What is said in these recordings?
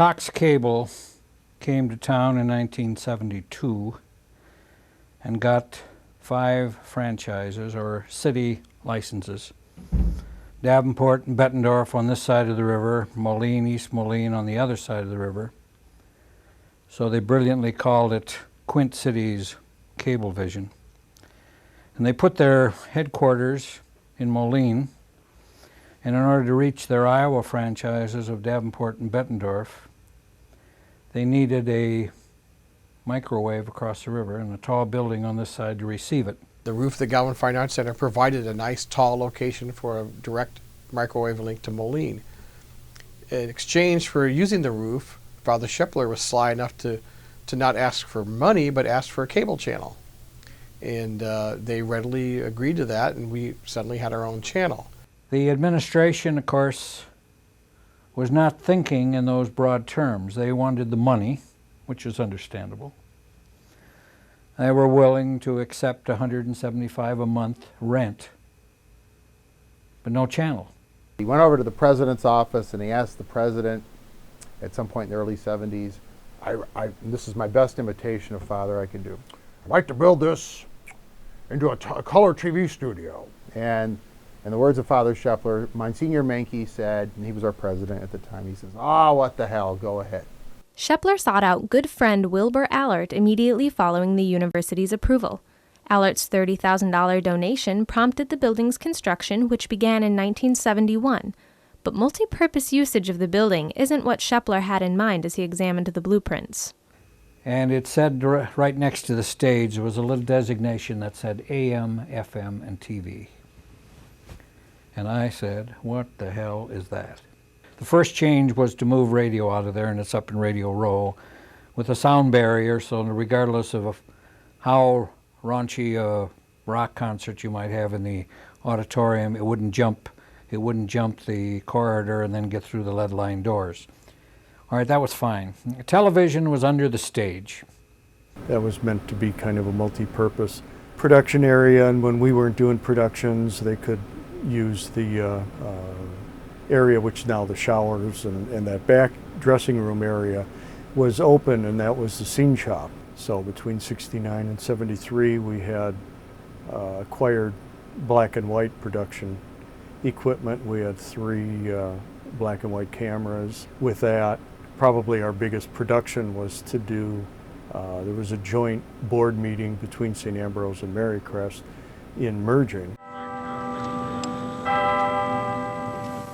Cox Cable came to town in 1972 and got 5 franchises or city licenses. Davenport and Bettendorf on this side of the river, Moline, East Moline on the other side of the river. So they brilliantly called it Quint Cities Cablevision. And they put their headquarters in Moline, and in order to reach their Iowa franchises of Davenport and Bettendorf, they needed a microwave across the river and a tall building on this side to receive it. The roof of the Galvin Fine Arts Center provided a nice tall location for a direct microwave link to Moline. In exchange for using the roof, Father Shepler was sly enough to not ask for money, but ask for a cable channel. And they readily agreed to that, and we suddenly had our own channel. The administration, of course, was not thinking in those broad terms. They wanted the money, which is understandable. They were willing to accept $175 a month rent, but no channel. He went over to the president's office and he asked the president at some point in the early 70s, this is my best imitation of Father I can do. I'd like to build this into a color TV studio. And in the words of Father Shepler, Monsignor Menke said, and he was our president at the time, he says, "Ah, what the hell, go ahead." Shepler sought out good friend Wilbur Allert immediately following the university's approval. Allert's $30,000 donation prompted the building's construction, which began in 1971. But multi-purpose usage of the building isn't what Shepler had in mind as he examined the blueprints. And it said right next to the stage, there was a little designation that said AM, FM, and TV. And I said, what the hell is that? The first change was to move radio out of there, and it's up in Radio Row with a sound barrier, so regardless of how raunchy a rock concert you might have in the auditorium, it wouldn't jump the corridor and then get through the lead-lined doors. All right, that was fine. Television was under the stage. That was meant to be kind of a multi-purpose production area, and when we weren't doing productions, they could use the area, which now the showers and that back dressing room area was open, and that was the scene shop. So between 69 and 73, we had acquired black and white production equipment. We had 3 black and white cameras. With that, probably our biggest production was to do, there was a joint board meeting between St. Ambrose and Marycrest in merging.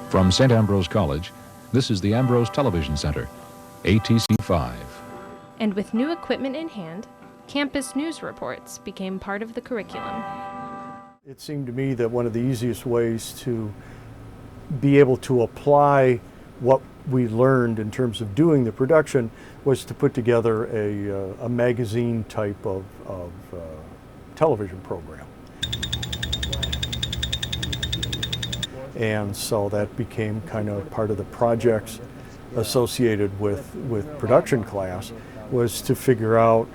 From St. Ambrose College, this is the Ambrose Television Center, ATC 5. And with new equipment in hand, campus news reports became part of the curriculum. It seemed to me that one of the easiest ways to be able to apply what we learned in terms of doing the production was to put together a magazine type of television program. And so that became kind of part of the projects associated with production class, was to figure out,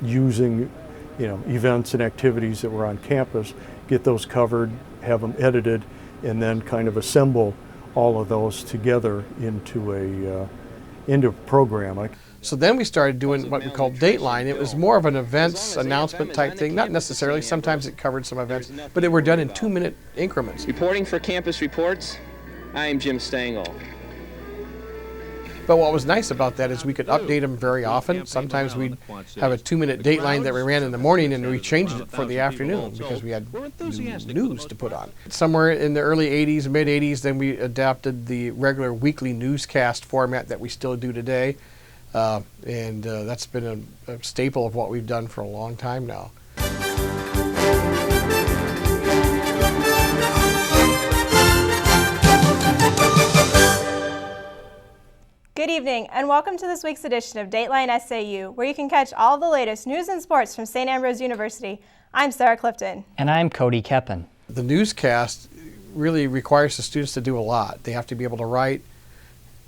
using, events and activities that were on campus, get those covered, have them edited, and then kind of assemble all of those together into a program. So then we started doing what we called Dateline. It was more of an events announcement type thing, not necessarily. Sometimes it covered some events, but they were done in 2-minute increments. Reporting for Campus Reports, I am Jim Stengel. But what was nice about that is we could update them very often. Sometimes we'd have a 2-minute Dateline that we ran in the morning, and we changed it for the afternoon because we had news to put on. Somewhere in the early 80s, mid 80s, then we adapted the regular weekly newscast format that we still do today. And that's been a staple of what we've done for a long time now. Good evening, and welcome to this week's edition of Dateline SAU, where you can catch all the latest news and sports from St. Ambrose University. I'm Sarah Clifton. And I'm Cody Keppen. The newscast really requires the students to do a lot. They have to be able to write,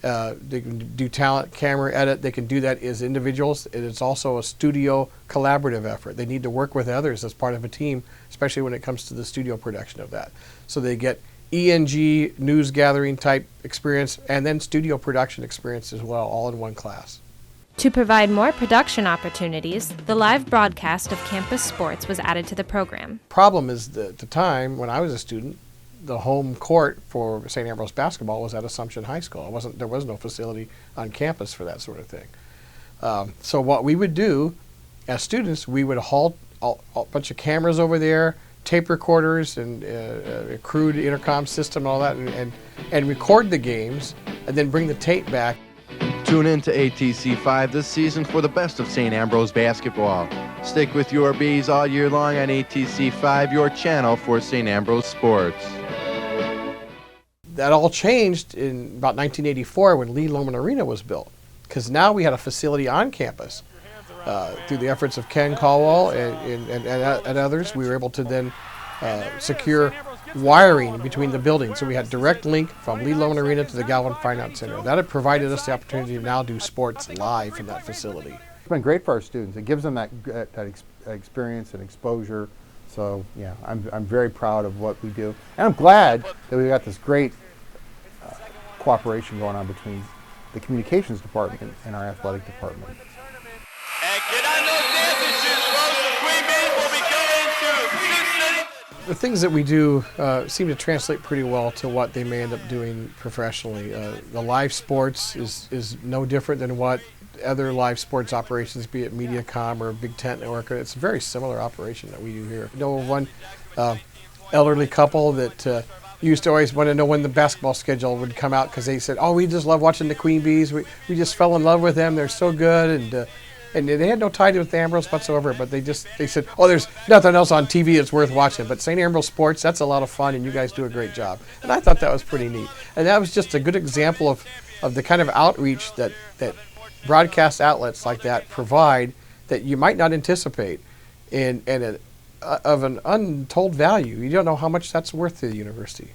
they can do talent, camera, edit. They can do that as individuals. It's also a studio collaborative effort. They need to work with others as part of a team, especially when it comes to the studio production of that. So they get ENG news gathering type experience, and then studio production experience as well, all in one class. To provide more production opportunities, the live broadcast of campus sports was added to the program. Problem is that at the time when I was a student, the home court for St. Ambrose basketball was at Assumption High School. There was no facility on campus for that sort of thing. So what we would do as students, we would haul a bunch of cameras over there, tape recorders and a crude intercom system and all that, and record the games and then bring the tape back. Tune in to ATC 5 this season for the best of St. Ambrose basketball. Stick with your Bees all year long on ATC 5, your channel for St. Ambrose sports. That all changed in about 1984 when Lee Loman Arena was built, because now we had a facility on campus. Through the efforts of Ken Caldwell and others, we were able to then secure wiring between the buildings. So we had direct link from Lee Loman Arena to the Galvin Fine Arts Center. That had provided us the opportunity to now do sports live from that facility. It's been great for our students. It gives them that experience and exposure. So yeah, I'm very proud of what we do. And I'm glad that we've got this great cooperation going on between the communications department and our athletic department. The things that we do seem to translate pretty well to what they may end up doing professionally. The live sports is no different than what other live sports operations, be it MediaCom or Big Tent Network. It's a very similar operation that we do here. I know of one elderly couple that used to always want to know when the basketball schedule would come out, because they said, "Oh, we just love watching the Queen Bees. We just fell in love with them. They're so good." And they had no tie with Ambrose whatsoever, but they said, "Oh, there's nothing else on TV that's worth watching. But St. Ambrose Sports, that's a lot of fun, and you guys do a great job." And I thought that was pretty neat. And that was just a good example of the kind of outreach that broadcast outlets like that provide that you might not anticipate, and of an untold value. You don't know how much that's worth to the university.